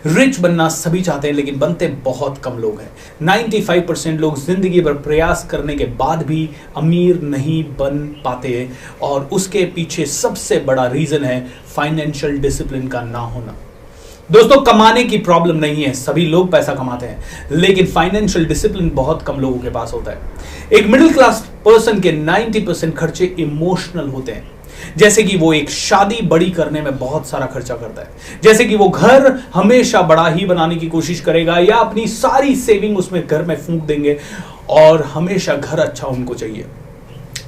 Rich बनना सभी चाहते हैं लेकिन बनते बहुत कम लोग हैं। 95% लोग जिंदगी भर प्रयास करने के बाद भी अमीर नहीं बन पाते और उसके पीछे सबसे बड़ा रीजन है फाइनेंशियल डिसिप्लिन का ना होना। दोस्तों, कमाने की प्रॉब्लम नहीं है, सभी लोग पैसा कमाते हैं, लेकिन फाइनेंशियल डिसिप्लिन बहुत कम लोगों के पास होता है। एक मिडिल क्लास पर्सन के 90% खर्चे इमोशनल होते हैं, जैसे कि वो एक शादी बड़ी करने में बहुत सारा खर्चा करता है, जैसे कि वो घर हमेशा बड़ा ही बनाने की कोशिश करेगा या अपनी सारी सेविंग उसमें घर में फूंक देंगे और हमेशा घर अच्छा उनको चाहिए।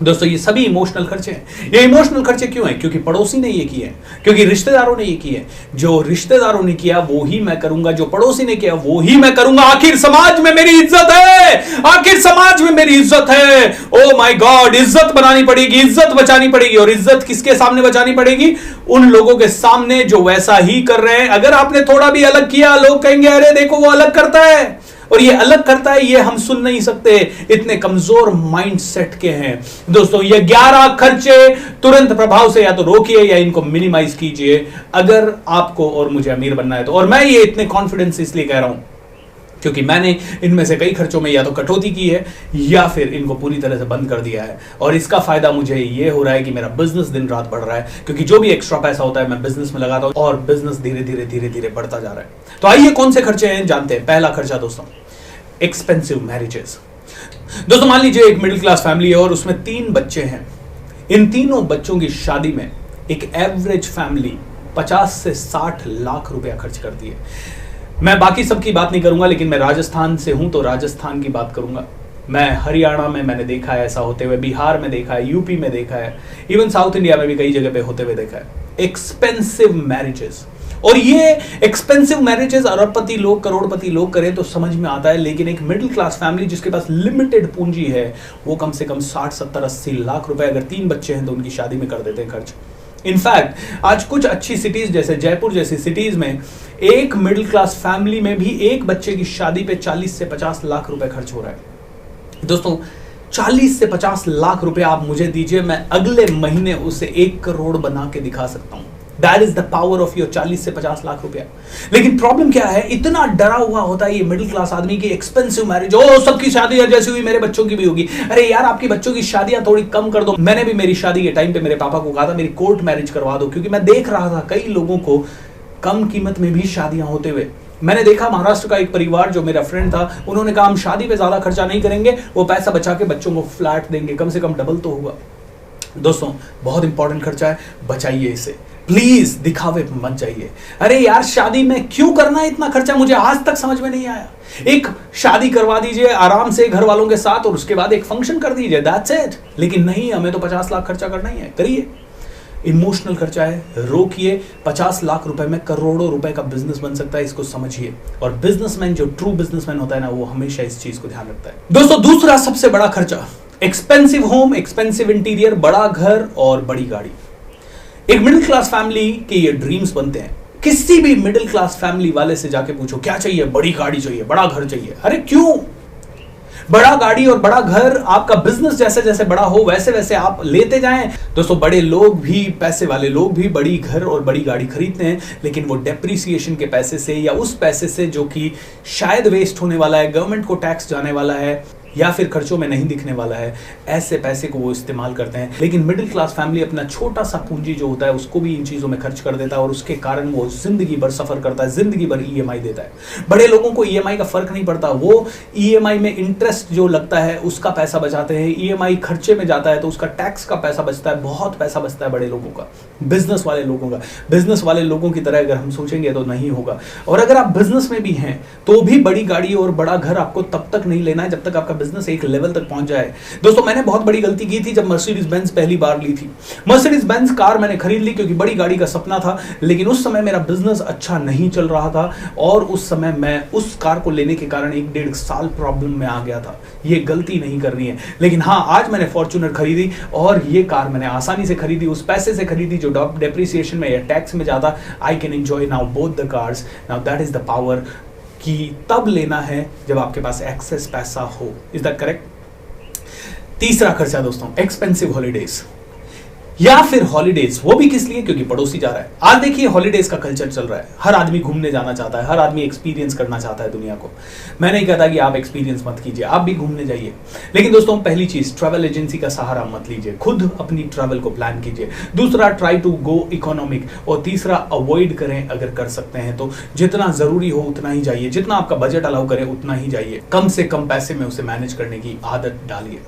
दोस्तों, ये सभी इमोशनल खर्चे हैं। ये इमोशनल खर्चे क्यों हैं? क्योंकि पड़ोसी ने ये किए, क्योंकि रिश्तेदारों ने ये किए। जो रिश्तेदारों ने किया वो ही मैं करूंगा, जो पड़ोसी ने किया वो ही मैं करूंगा। आखिर समाज में मेरी इज्जत है, आखिर समाज में मेरी इज्जत है। ओ माय गॉड, इज्जत बनानी पड़ेगी, इज्जत बचानी पड़ेगी। और इज्जत किसके सामने बचानी पड़ेगी? उन लोगों के सामने जो वैसा ही कर रहे हैं। अगर आपने थोड़ा भी अलग किया, लोग कहेंगे अरे देखो वो अलग करता है, और ये अलग करता है, ये हम सुन नहीं सकते, इतने कमजोर माइंडसेट के हैं। दोस्तों, ये 11 खर्चे तुरंत प्रभाव से या तो रोकिए या इनको मिनिमाइज कीजिए अगर आपको और मुझे अमीर बनना है तो। और मैं ये इतने कॉन्फिडेंस इसलिए कह रहा हूं क्योंकि मैंने इनमें से कई खर्चों में या तो कटौती की है या फिर इनको पूरी तरह से बंद कर दिया है। और इसका फायदा मुझे ये हो रहा है कि मेरा बिजनेस दिन रात बढ़ रहा है, क्योंकि जो भी एक्स्ट्रा पैसा होता है मैं बिजनेस में लगाता हूं और बिजनेस धीरे धीरे धीरे धीरे बढ़ता जा रहा है। तो आइए कौन से खर्चे हैं जानते हैं। पहला खर्चा दोस्तों, एक्सपेंसिव मैरिजेस। दोस्तों, मान लीजिए एक मिडिल क्लास फैमिली है और उसमें 3 बच्चे हैं। इन तीनों बच्चों की शादी में एक एवरेज फैमिली 50 से 60 लाख रुपया खर्च करती है। मैं बाकी सब की बात नहीं करूंगा, लेकिन मैं राजस्थान से हूं तो राजस्थान की बात करूंगा। मैं हरियाणा में मैंने देखा है ऐसा होते हुए, बिहार में देखा है, यूपी में देखा है, इवन साउथ इंडिया में भी कई जगह पे होते हुए देखा है। एक्सपेंसिव मैरिजेस, और ये एक्सपेंसिव मैरिजेस अरबपति लोग, करोड़पति लोग करें तो समझ में आता है, लेकिन एक मिडिल क्लास फैमिली जिसके पास लिमिटेड पूंजी है वो कम से कम 60, 70, 80 लाख रुपए अगर 3 बच्चे हैं तो उनकी शादी में कर देते हैं खर्च। इनफैक्ट आज कुछ अच्छी सिटीज जैसे जयपुर जैसी सिटीज में एक मिडिल क्लास फैमिली में भी एक बच्चे की शादी पे 40 से 50 लाख रुपए खर्च हो रहा है। दोस्तों, 40 से 50 लाख रुपए आप मुझे दीजिए, मैं अगले महीने उसे 1 करोड़ बना के दिखा सकता हूं। That is the power of your 40 से 50 लाख रुपया। लेकिन प्रॉब्लम क्या है, इतना डरा हुआ होता है ये मिडिल क्लास आदमी की एक्सपेंसिव मैरिज। ओ सबकी शादी जैसी हुई मेरे बच्चों की भी होगी। अरे यार, आपकी बच्चों की शादियां थोड़ी कम कर दो। मैंने भी मेरी शादी के टाइम पे मेरे पापा को कहा था मेरी कोर्ट मैरिज करवा दो, क्योंकि मैं देख रहा था कई लोगों को कम कीमत में भी शादियां होते हुए। मैंने देखा महाराष्ट्र का एक परिवार जो मेरा फ्रेंड था, उन्होंने कहा हम शादी पे ज्यादा खर्चा नहीं करेंगे, वो पैसा बचा के बच्चों को फ्लैट देंगे, कम से कम डबल तो होगा। दोस्तों, बहुत इंपॉर्टेंट खर्चा है, बचाइए इसे प्लीज, दिखावे मत जाइए। अरे यार, शादी में क्यों करना है इतना खर्चा, मुझे आज तक समझ में नहीं आया। एक शादी करवा दीजिए आराम से घर वालों के साथ और उसके बाद एक फंक्शन कर दीजिए, दैट्स इट। लेकिन नहीं, हमें तो 50 लाख खर्चा करना ही है, करिए। इमोशनल खर्चा है, रोकिए। 50 लाख रुपए में करोड़ों रुपए का बिजनेस बन सकता है, इसको समझिए। और बिजनेसमैन जो ट्रू बिजनेसमैन होता है ना, वो हमेशा इस चीज को ध्यान रखता है। दोस्तों, दूसरा सबसे बड़ा खर्चा, एक्सपेंसिव होम, एक्सपेंसिव इंटीरियर, बड़ा घर और बड़ी गाड़ी। एक मिडिल क्लास फैमिली के ये ड्रीम्स बनते हैं। किसी भी मिडिल क्लास फैमिली वाले से जाके पूछो क्या चाहिए, बड़ी गाड़ी चाहिए, बड़ा घर चाहिए। अरे क्यों? बड़ा गाड़ी और बड़ा घर, आपका बिजनेस जैसे जैसे बड़ा हो वैसे वैसे आप लेते जाएं। दोस्तों, बड़े लोग भी, पैसे वाले लोग भी बड़ी घर और बड़ी गाड़ी खरीदते हैं, लेकिन वो डेप्रिसिएशन के पैसे से या उस पैसे से जो कि शायद वेस्ट होने वाला है, गवर्नमेंट को टैक्स जाने वाला है या फिर खर्चों में नहीं दिखने वाला है, ऐसे पैसे को वो इस्तेमाल करते हैं। लेकिन मिडिल क्लास फैमिली अपना छोटा सा पूंजी जो होता है उसको भी इन चीजों में खर्च कर देता है और उसके कारण वो जिंदगी भर सफर करता है, जिंदगी भर ईएमआई देता है। बड़े लोगों को ईएमआई का फर्क नहीं पड़ता, वो ईएमआई में इंटरेस्ट जो लगता है उसका पैसा बचाते हैं, ईएमआई खर्चे में जाता है तो उसका टैक्स का पैसा बचता है, बहुत पैसा बचता है बड़े लोगों का, बिजनेस वाले लोगों का। बिजनेस वाले लोगों की तरह अगर हम सोचेंगे तो नहीं होगा। और अगर आप बिजनेस में भी हैं तो भी बड़ी गाड़ी और बड़ा घर आपको तब तक नहीं लेना है जब तक आपका बिजनेस एक लेवल तक पहुंच जाए। दोस्तों, मैंने बहुत बड़ी गलती की थी जब मर्सिडीज बेंज पहली बार ली थी। मर्सिडीज बेंज कार मैंने खरीद ली क्योंकि बड़ी गाड़ी का सपना था, लेकिन उस समय मेरा बिजनेस अच्छा नहीं चल रहा था और उस समय मैं उस कार को लेने के कारण 1-1.5 साल प्रॉब्लम में आ गया था। ये गलती नहीं करनी है। लेकिन हाँ, आज मैंने फॉर्च्यूनर खरीदी और ये कार मैंने आसानी से खरीदी, उस पैसे से खरीदी जो डेप्रिसिएशन में या टैक्स में जाता। I can enjoy now both the cars. Now that is the power कि तब लेना है जब आपके पास एक्सेस पैसा हो। Is that correct? तीसरा खर्चा दोस्तों, एक्सपेंसिव हॉलीडेज। या फिर हॉलीडेज, वो भी किस लिए? क्योंकि पड़ोसी जा रहा है। आज देखिए हॉलीडेज का कल्चर चल रहा है, हर आदमी घूमने जाना चाहता है, हर आदमी एक्सपीरियंस करना चाहता है दुनिया को। मैं नहीं कहता कि आप एक्सपीरियंस मत कीजिए, आप भी घूमने जाइए, लेकिन दोस्तों पहली चीज, ट्रैवल एजेंसी का सहारा मत लीजिए, खुद अपनी ट्रैवल को प्लान कीजिए। दूसरा, ट्राई टू गो इकोनॉमिक। और तीसरा, अवॉइड करें अगर कर सकते हैं तो, जितना जरूरी हो उतना ही जाइए, जितना आपका बजट अलाउ करे उतना ही जाइए, कम से कम पैसे में उसे मैनेज करने की आदत डालिए।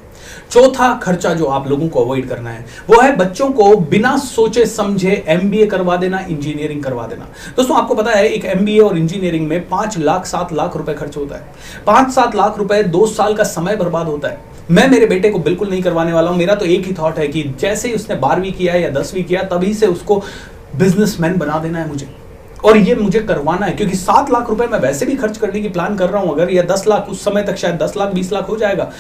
चौथा खर्चा जो आप लोगों को अवॉइड करना है वो है बच्चों को बिना सोचे समझे एमबीए करवा देना, इंजीनियरिंग करवा देना। दोस्तों आपको पता है एक एमबीए और इंजीनियरिंग में 5 लाख 7 लाख रुपए खर्च होता है। 5-7 लाख रुपए 2 साल का समय बर्बाद होता है। मैं मेरे बेटे को बिल्कुल नहीं करवाने वाला हूं। मेरा तो एक ही थॉट है कि जैसे ही उसने 12वीं किया या 10वीं किया तभी से उसको बिजनेसमैन बना देना है मुझे, और ये मुझे करवाना है। क्योंकि 7 लाख रुपए मैं वैसे भी खर्च करने की प्लान कर रहा हूं, अगर या 10 लाख, उस समय तक शायद 10 लाख 20 लाख हो जाएगा।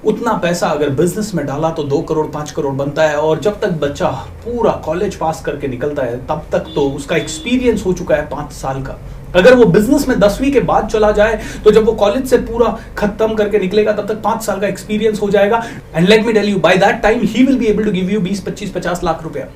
उतना पैसा अगर बिजनेस में डाला तो 2 करोड़ 5 करोड़ बनता है। और जब तक बच्चा पूरा कॉलेज पास करके निकलता है तब तक तो उसका एक्सपीरियंस हो चुका है 5 साल का। अगर वो बिजनेस में 10वीं के बाद चला जाए तो जब वो कॉलेज से पूरा खत्म करके निकलेगा तब तक 5 साल का एक्सपीरियंस हो जाएगा। And let me tell you, by that time he will be able to give you 20 25 50 lakh रुपया।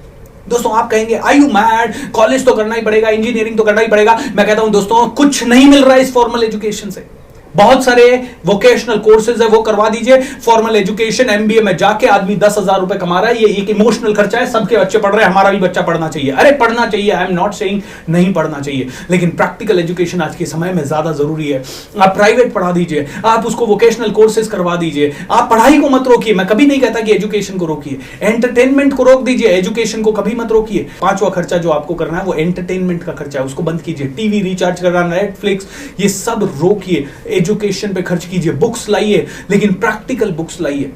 दोस्तों आप कहेंगे आई यू मैड, कॉलेज तो करना ही पड़ेगा, इंजीनियरिंग तो करना ही पड़ेगा। मैं कहता हूं दोस्तों कुछ नहीं मिल रहा है इस फॉर्मल एजुकेशन से। बहुत सारे वोकेशनल कोर्सेज है वो करवा दीजिए। फॉर्मल एजुकेशन एमबीए में जाके आदमी 10,000 रुपए कमा रहा है, ये एक इमोशनल खर्चा है। सबके बच्चे पढ़ रहे हैं, हमारा भी बच्चा पढ़ना चाहिए। अरे पढ़ना चाहिए, आई एम नॉट सेइंग नहीं पढ़ना चाहिए, लेकिन प्रैक्टिकल एजुकेशन आज के समय में ज्यादा जरूरी है। आप प्राइवेट पढ़ा दीजिए, आप उसको वोकेशनल कोर्सेज करवा दीजिए। आप पढ़ाई को मत रोकिए, मैं कभी नहीं कहता कि एजुकेशन को रोकिए। एंटरटेनमेंट को रोक दीजिए, एजुकेशन को कभी मत रोकिए। 5वां खर्चा जो आपको करना है वो एंटरटेनमेंट का खर्चा है, उसको बंद कीजिए। टीवी रिचार्ज करना, नेटफ्लिक्स, ये सब रोकिए। एजुकेशन पे खर्च कीजिए। बुक्स लाइए, लेकिन प्रैक्टिकल बुक्स लाइए,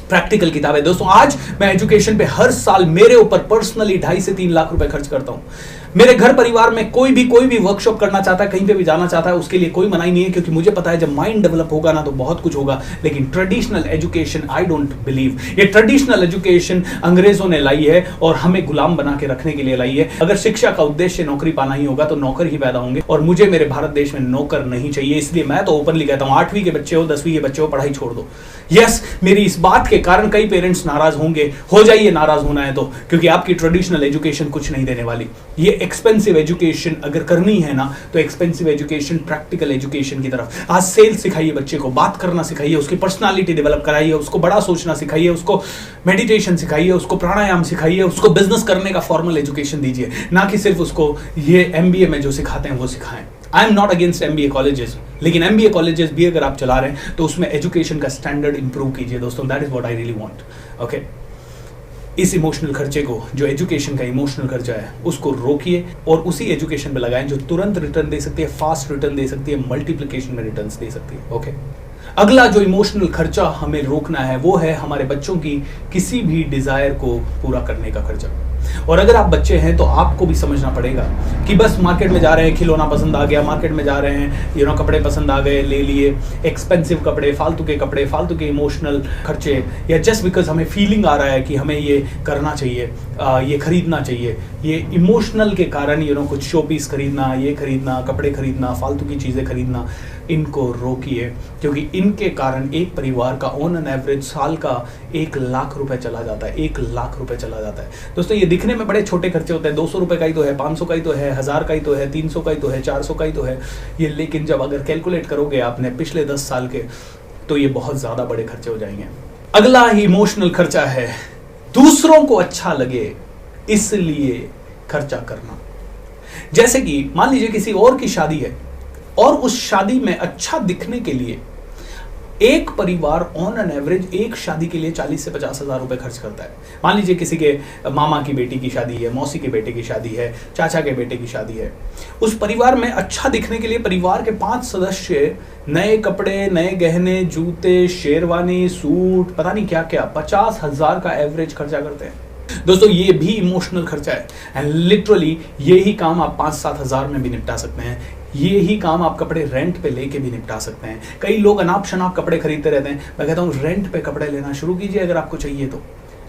प्रैक्टिकल किताबें। दोस्तों आज मैं एजुकेशन पे हर साल मेरे ऊपर पर्सनली 2.5 से 3 लाख रुपए खर्च करता हूं। मेरे घर परिवार में कोई भी वर्कशॉप करना चाहता है, कहीं पे भी जाना चाहता है, उसके लिए कोई मनाही नहीं है, क्योंकि मुझे पता है जब माइंड डेवलप होगा ना तो बहुत कुछ होगा। लेकिन traditional education I don't believe, ये ट्रेडिशनल एजुकेशन अंग्रेजों ने लाई है और हमें गुलाम बना के रखने के लिए लाई है। अगर शिक्षा का उद्देश्य नौकरी पाना ही होगा तो नौकर ही पैदा होंगे, और मुझे मेरे भारत देश में नौकर नहीं चाहिए। इसलिए मैं तो ओपनली कहता हूं 8वीं के बच्चे हो, 10वीं के बच्चे हो, पढ़ाई छोड़ दो। यस, मेरी इस बात के कारण कई पेरेंट्स नाराज होंगे, हो जाइए नाराज होना है तो, क्योंकि आपकी ट्रेडिशनल एजुकेशन कुछ नहीं देने वाली। ये एक्सपेंसिव एजुकेशन अगर करनी है ना तो एक्सपेंसिव एजुकेशन प्रैक्टिकल एजुकेशन की तरफ। आज सेल्स सिखाइए बच्चे को, बात करना सिखाइए, उसकी पर्सनालिटी डेवलप कराइए, उसको बड़ा सोचना सिखाइए, उसको मेडिटेशन सिखाइए, उसको प्राणायाम सिखाइए, उसको बिजनेस करने का फॉर्मल एजुकेशन दीजिए, ना कि सिर्फ उसको ये एमबीए में जो सिखाते हैं वो सिखाएं। I am not against MBA colleges, लेकिन एमबीए कॉलेजेस भी अगर आप चला रहे हैं तो उसमें एजुकेशन का स्टैंडर्ड इंप्रूव कीजिए दोस्तों। That is what I really want. Okay, इस इमोशनल खर्चे को, जो एजुकेशन का इमोशनल खर्चा है, उसको रोकिए और उसी एजुकेशन पे लगाएं जो तुरंत रिटर्न दे सकती है, फास्ट रिटर्न दे सकती है, मल्टीप्लिकेशन में रिटर्न्स दे सकती है। ओके, अगला जो इमोशनल खर्चा हमें रोकना है वो है हमारे बच्चों की किसी भी डिजायर को पूरा करने का खर्चा। और अगर आप बच्चे हैं तो आपको भी समझना पड़ेगा कि बस मार्केट में जा रहे हैं, खिलौना पसंद आ गया, मार्केट में जा रहे हैं, कपड़े पसंद आ गए, ले लिए, एक्सपेंसिव कपड़े, फालतू के इमोशनल खर्चे, या जस्ट बिकॉज हमें फीलिंग आ रहा है कि हमें ये करना चाहिए, ये खरीदना चाहिए, ये इमोशनल के कारण कुछ शो पीस खरीदना, ये खरीदना, कपड़े खरीदना, फालतू की चीज़ें खरीदना, इनको रोकिए। क्योंकि इनके कारण एक परिवार का ऑन एन एवरेज साल का 1 लाख रुपए चला जाता है, 1 लाख रुपए चला जाता है। दोस्तों ये दिखने में बड़े छोटे खर्चे होते हैं, 200 रुपए का ही तो है, 500 का ही तो है, 1000 का ही तो है, 300 का ही तो है, 400 का ही तो है ये, लेकिन जब अगर कैलकुलेट करोगे आपने पिछले 10 साल के तो ये बहुत ज्यादा बड़े खर्चे हो जाएंगे। अगला इमोशनल खर्चा है दूसरों को अच्छा लगे इसलिए खर्चा करना। जैसे कि मान लीजिए किसी और की शादी है और उस शादी में अच्छा दिखने के लिए एक परिवार ऑन एन एवरेज एक शादी के लिए 40 से 50 हजार रुपए खर्च करता है। मान लीजिए किसी के मामा की बेटी की शादी है, मौसी के बेटे की शादी है, चाचा के बेटे की शादी है। उस परिवार में अच्छा दिखने के लिए परिवार के 5 सदस्य नए कपड़े, नए गहने, जूते, शेरवानी, सूट, पता नहीं क्या क्या 50,000 का एवरेज खर्चा करते हैं। दोस्तों ये भी इमोशनल खर्चा है एंड लिटरली ये ही काम आप 5-7 हजार में भी निपटा सकते हैं। ये ही काम आप कपड़े रेंट पे लेके भी निपटा सकते हैं। कई लोग अनाप शनाप कपड़े खरीदते रहते हैं। मैं कहता हूँ रेंट पे कपड़े लेना शुरू कीजिए अगर आपको चाहिए तो।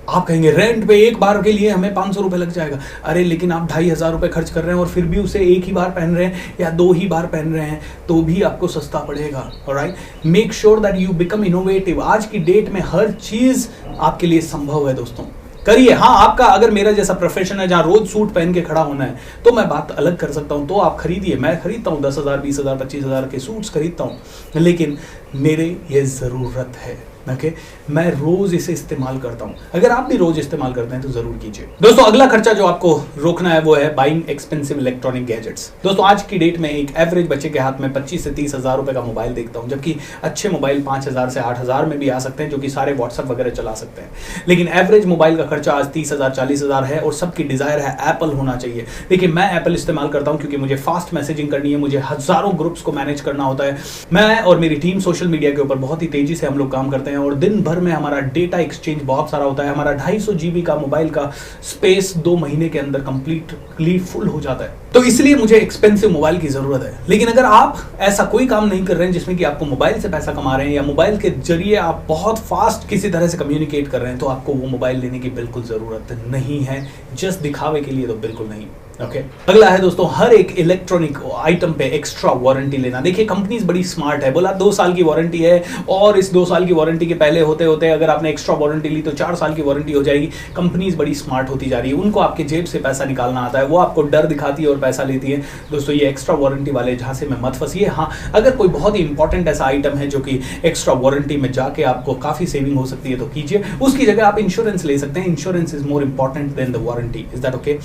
आप कहेंगे रेंट पे एक बार के लिए हमें 500 रुपए लग जाएगा। अरे लेकिन आप 2,500 रुपए खर्च कर रहे हैं और फिर भी उसे एक ही बार पहन रहे हैं या 2 ही बार पहन रहे हैं तो भी आपको सस्ता पड़ेगा। Alright, make sure that you become innovative. आज की डेट में हर चीज आपके लिए संभव है दोस्तों। करिए। हाँ, आपका अगर मेरा जैसा प्रोफेशन है जहां रोज सूट पहन के खड़ा होना है तो मैं बात अलग कर सकता हूं, तो आप खरीदिए। मैं खरीदता हूं 10,000 20,000 25,000 के सूट्स खरीदता हूं, लेकिन मेरे ये ज़रूरत है। ओके, मैं रोज इसे इस्तेमाल करता हूं। अगर आप भी रोज इस्तेमाल करते हैं तो जरूर कीजिए। दोस्तों, अगला खर्चा जो आपको रोकना है वो है बाइंग एक्सपेंसिव इलेक्ट्रॉनिक गैजेट्स। दोस्तों, आज की डेट में एक एवरेज बच्चे के हाथ में 25 से 30 हजार रुपए का मोबाइल देखता हूं, जबकि अच्छे मोबाइल 5,000 से 8,000 में भी आ सकते हैं, जो कि सारे व्हाट्सएप वगैरह चला सकते हैं। लेकिन एवरेज मोबाइल का खर्चा आज 30,000 40,000 है और सबकी डिजायर है एप्पल होना चाहिए। देखिए, मैं एप्पल इस्तेमाल करता हूं क्योंकि मुझे फास्ट मैसेजिंग करनी है, मुझे हजारों ग्रुप्स को मैनेज करना होता है। मैं और मेरी टीम सोशल मीडिया के ऊपर बहुत ही तेजी से हम लोग काम करते हैं और दिन भर में हमारा डेटा एक्सचेंज बहुत सारा होता है। हमारा 250 GB का मोबाइल का स्पेस 2 महीने के अंदर कंप्लीटली फुल हो जाता है, तो इसलिए मुझे एक्सपेंसिव मोबाइल की जरूरत है। लेकिन अगर आप ऐसा कोई काम नहीं कर रहे हैं जिसमें कि आपको मोबाइल से पैसा कमा रहे हैं या मोबाइल के जरिए आप बहुत फास्ट किसी तरह से कम्युनिकेट कर रहे हैं, तो आपको वो मोबाइल लेने की बिल्कुल जरूरत नहीं है। जस्ट दिखावे के लिए तो बिल्कुल नहीं। ओके, अगला है दोस्तों, हर एक इलेक्ट्रॉनिक आइटम पे एक्स्ट्रा वारंटी लेना। देखिए, कंपनीज बड़ी स्मार्ट है, बोला 2 साल की वारंटी है और इस 2 साल की वारंटी के पहले होते होते अगर आपने एक्स्ट्रा वारंटी ली तो 4 साल की वारंटी हो जाएगी। कंपनीज बड़ी स्मार्ट होती जा रही है, उनको आपके जेब से पैसा निकालना आता है, वो आपको डर दिखाती है और पैसा लेती है। दोस्तों, ये एक्स्ट्रा वारंटी वाले झांसे में मत फंसिए। हाँ, अगर कोई बहुत ही इंपॉर्टेंट ऐसा आइटम है जो कि एक्स्ट्रा वारंटी में जाके आपको काफी सेविंग हो सकती है तो कीजिए। उसकी जगह आप इंश्योरेंस ले सकते हैं। Insurance is more important than the warranty. Is that okay?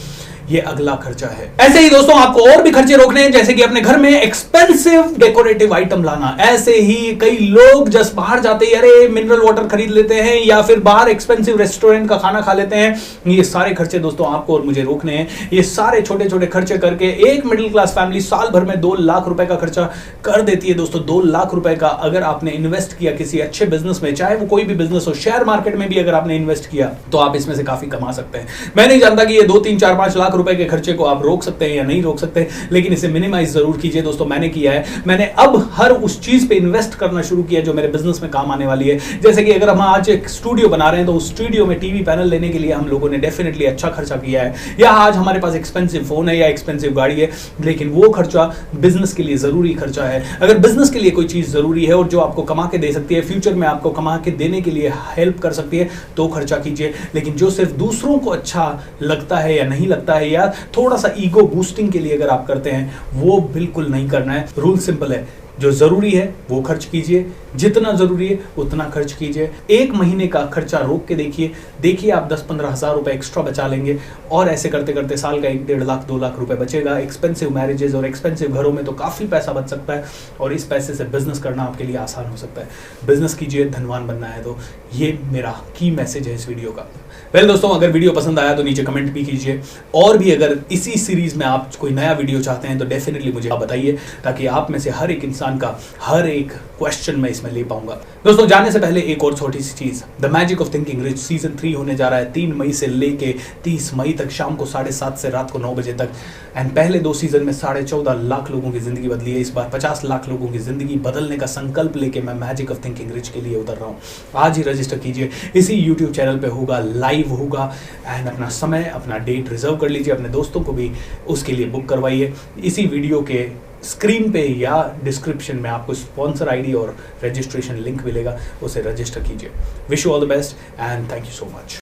ये अगला खर्चा है। ऐसे ही दोस्तों, आपको और भी खर्चे रोकने हैं, जैसे कि अपने घर में एक्सपेंसिव डेकोरेटिव आइटम लाना। ऐसे ही कई लोग जस्ट बाहर जाते ही अरे मिनरल वाटर खरीद लेते हैं या फिर बाहर एक्सपेंसिव रेस्टोरेंट का खाना खा लेते हैं। ये सारे खर्चे दोस्तों आपको और मुझे रोकने हैं। ये सारे छोटे छोटे खर्चे करके एक मिडिल क्लास फैमिली साल भर में 2 लाख रुपए का खर्चा कर देती है। दोस्तों, 2 लाख रुपए का अगर आपने इन्वेस्ट किया किसी अच्छे बिजनेस में, चाहे वो कोई भी बिजनेस हो, शेयर मार्केट में भी अगर आपने इन्वेस्ट किया तो आप इसमें से काफी कमा सकते हैं। मैं नहीं जानता कि ये 2 3 4 5 लाख रुपए के खर्चे को आप रोक सकते हैं या नहीं रोक सकते, लेकिन इसे मिनिमाइज जरूर कीजिए। दोस्तों, मैंने किया है। मैंने अब हर उस चीज पे इन्वेस्ट करना शुरू किया जो मेरे बिजनेस में काम आने वाली है। जैसे कि अगर हम आज एक स्टूडियो बना रहे हैं तो उस स्टूडियो में टीवी पैनल लेने के लिए हम लोगों ने डेफिनेटली अच्छा खर्चा किया है, या आज हमारे पास एक्सपेंसिव फोन है या एक्सपेंसिव गाड़ी है, लेकिन वो खर्चा बिजनेस के लिए जरूरी खर्चा है। अगर बिजनेस के लिए कोई चीज जरूरी है और जो आपको कमा के दे सकती है, फ्यूचर में आपको कमा के देने के लिए हेल्प कर सकती है, तो खर्चा कीजिए। लेकिन जो सिर्फ दूसरों को अच्छा लगता है या नहीं लगता है या थोड़ा सा ईगो बूस्टिंग के लिए अगर आप करते हैं, वो बिल्कुल नहीं करना है। रूल सिंपल है, जो जरूरी है वो खर्च कीजिए, जितना जरूरी है उतना खर्च कीजिए। 1 महीने का खर्चा रोक के देखिए आप 10-15 हजार रुपए एक्स्ट्रा बचा लेंगे और ऐसे करते करते साल का 1-1.5 लाख 2 लाख रुपए बचेगा। एक्सपेंसिव मैरिजेस और एक्सपेंसिव घरों में तो काफी पैसा बच सकता है और इस पैसे से बिजनेस करना आपके लिए आसान हो सकता है। बिजनेस कीजिए, धनवान बनना है। तो ये मेरा की मैसेज है इस वीडियो का। वेल दोस्तों, अगर वीडियो पसंद आया तो नीचे कमेंट भी कीजिए, और भी अगर इसी सीरीज में आप कोई नया वीडियो चाहते हैं तो डेफिनेटली मुझे बताइए, ताकि आप में से हर एक इंसान का हर एक क्वेश्चन मैं इसमें ले पाऊंगा। दोस्तों, जाने से पहले एक और छोटी सी चीज, the magic of thinking rich season 3 होने जा रहा है 3 मई से लेके 30 मई तक, शाम को 7:30 से रात को 9 बजे तक। एंड पहले 2 सीजन में 14.5 लाख लोगों की जिंदगी बदली है। इस बार 50 लाख लोगों की जिंदगी बदलने का संकल्प लेके मैं मैजिक ऑफ थिंकिंग रिच के लिए उतर रहा हूँ। आज ही रजिस्टर कीजिए, इसी यूट्यूब चैनल पे होगा, लाइव होगा। एंड अपना समय, अपना डेट रिजर्व कर लीजिए, अपने दोस्तों को भी उसके लिए बुक करवाइए। इसी वीडियो के स्क्रीन पे या डिस्क्रिप्शन में आपको स्पॉन्सर आईडी और रजिस्ट्रेशन लिंक मिलेगा, उसे रजिस्टर कीजिए। Wish you all the best and thank you so much.